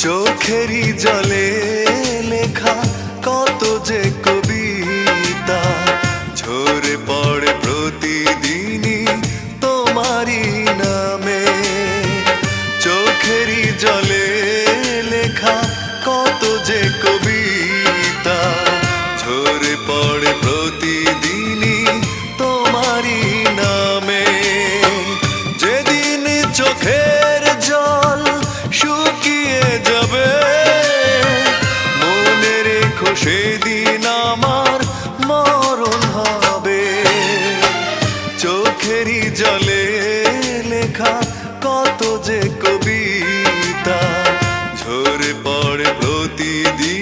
চোখেরই জলে লেখা কত যে কবিতা ঝরে পড়ে প্রতিদিনই তোমারই নামে। চোখেরই জলে লেখা কত যে কবিতা ঝরে পড়ে প্রতিদিনই তোমারই নামে। যেদিন চোখের জল শুকিয়ে যাবে মনে রেখো সেদিন আমার মরণ হবে। চোখেরই জলে লেখা কত যে কবিতা ঝরে পড়ে প্রতিদিন